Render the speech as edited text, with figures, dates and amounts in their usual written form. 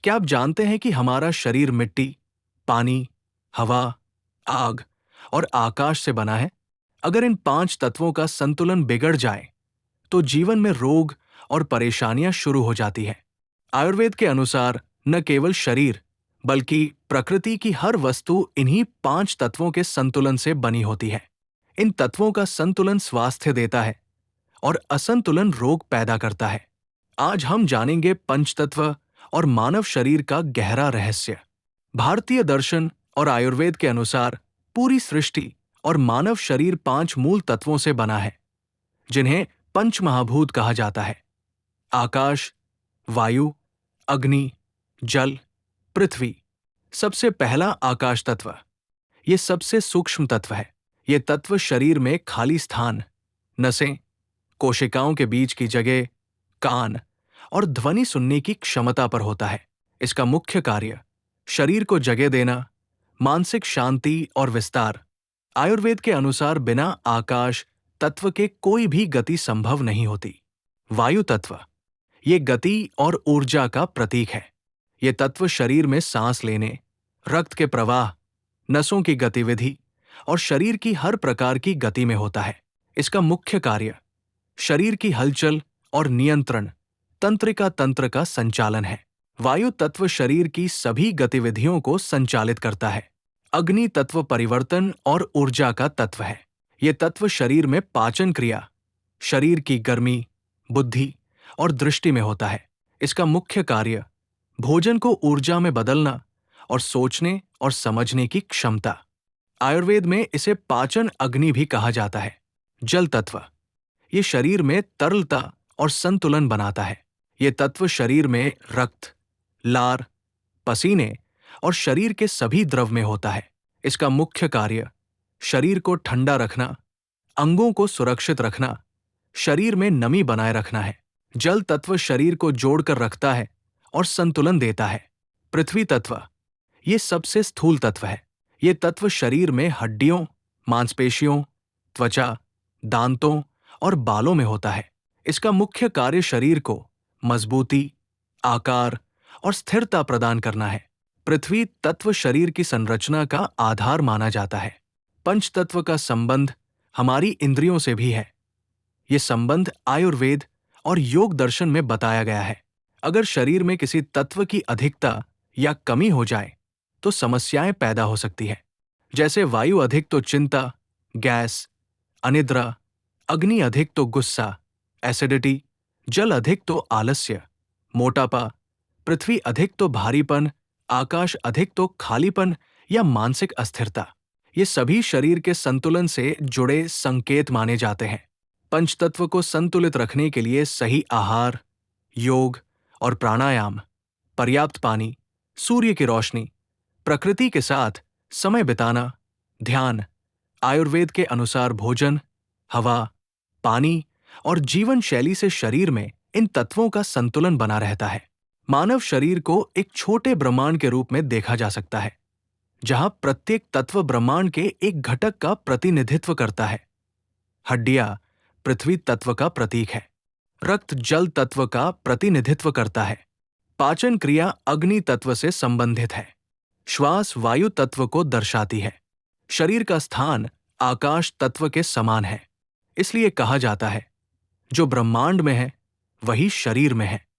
क्या आप जानते हैं कि हमारा शरीर मिट्टी, पानी, हवा, आग और आकाश से बना है? अगर इन 5 तत्वों का संतुलन बिगड़ जाए, तो जीवन में रोग और परेशानियां शुरू हो जाती हैं। आयुर्वेद के अनुसार न केवल शरीर, बल्कि प्रकृति की हर वस्तु इन्हीं 5 तत्वों के संतुलन से बनी होती है। इन तत्वों का संतुलन स्वास्थ्य देता है और असंतुलन रोग पैदा करता है। आज हम जानेंगे पंचतत्व और मानव शरीर का गहरा रहस्य। भारतीय दर्शन और आयुर्वेद के अनुसार पूरी सृष्टि और मानव शरीर 5 मूल तत्वों से बना है, जिन्हें पंच महाभूत कहा जाता है। आकाश, वायु, अग्नि, जल, पृथ्वी। सबसे पहला आकाश तत्व। ये सबसे सूक्ष्म तत्व है। ये तत्व शरीर में खाली स्थान, नसें, कोशिकाओं के बीच की जगह, कान और ध्वनि सुनने की क्षमता पर होता है। इसका मुख्य कार्य शरीर को जगह देना, मानसिक शांति और विस्तार। आयुर्वेद के अनुसार बिना आकाश तत्व के कोई भी गति संभव नहीं होती। वायु तत्व। ये गति और ऊर्जा का प्रतीक है। ये तत्व शरीर में सांस लेने, रक्त के प्रवाह, नसों की गतिविधि और शरीर की हर प्रकार की गति में होता है। इसका मुख्य कार्य शरीर की हलचल और नियंत्रण, तंत्रिका तंत्र का संचालन है। वायु तत्व शरीर की सभी गतिविधियों को संचालित करता है। अग्नि तत्व परिवर्तन और ऊर्जा का तत्व है। ये तत्व शरीर में पाचन क्रिया, शरीर की गर्मी, बुद्धि और दृष्टि में होता है। इसका मुख्य कार्य भोजन को ऊर्जा में बदलना और सोचने और समझने की क्षमता। आयुर्वेद में इसे पाचन अग्नि भी कहा जाता है। जल तत्व। ये शरीर में तरलता और संतुलन बनाता है। ये तत्व शरीर में रक्त, लार, पसीने और शरीर के सभी द्रव में होता है। इसका मुख्य कार्य शरीर को ठंडा रखना, अंगों को सुरक्षित रखना, शरीर में नमी बनाए रखना है। जल तत्व शरीर को जोड़कर रखता है और संतुलन देता है। पृथ्वी तत्व। ये सबसे स्थूल तत्व है। ये तत्व शरीर में हड्डियों, मांसपेशियों, त्वचा, दांतों और बालों में होता है। इसका मुख्य कार्य शरीर को मजबूती, आकार और स्थिरता प्रदान करना है। पृथ्वी तत्व शरीर की संरचना का आधार माना जाता है। पंचतत्व का संबंध हमारी इंद्रियों से भी है। ये संबंध आयुर्वेद और योग दर्शन में बताया गया है। अगर शरीर में किसी तत्व की अधिकता या कमी हो जाए, तो समस्याएं पैदा हो सकती है। जैसे वायु अधिक तो चिंता, गैस, अनिद्रा, अग्नि अधिक तो गुस्सा, एसिडिटी, जल अधिक तो आलस्य, मोटापा, पृथ्वी अधिक तो भारीपन, आकाश अधिक तो खालीपन या मानसिक अस्थिरता। ये सभी शरीर के संतुलन से जुड़े संकेत माने जाते हैं। पंचतत्व को संतुलित रखने के लिए सही आहार, योग और प्राणायाम, पर्याप्त पानी, सूर्य की रोशनी, प्रकृति के साथ समय बिताना, ध्यान, आयुर्वेद के अनुसार भोजन, हवा, पानी और जीवन शैली से शरीर में इन तत्वों का संतुलन बना रहता है। मानव शरीर को एक छोटे ब्रह्मांड के रूप में देखा जा सकता है, जहां प्रत्येक तत्व ब्रह्मांड के एक घटक का प्रतिनिधित्व करता है। हड्डियां पृथ्वी तत्व का प्रतीक है। रक्त जल तत्व का प्रतिनिधित्व करता है। पाचन क्रिया अग्नि तत्व से संबंधित है। श्वास वायु तत्व को दर्शाती है। शरीर का स्थान आकाश तत्व के समान है। इसलिए कहा जाता है, जो ब्रह्मांड में है वही शरीर में है।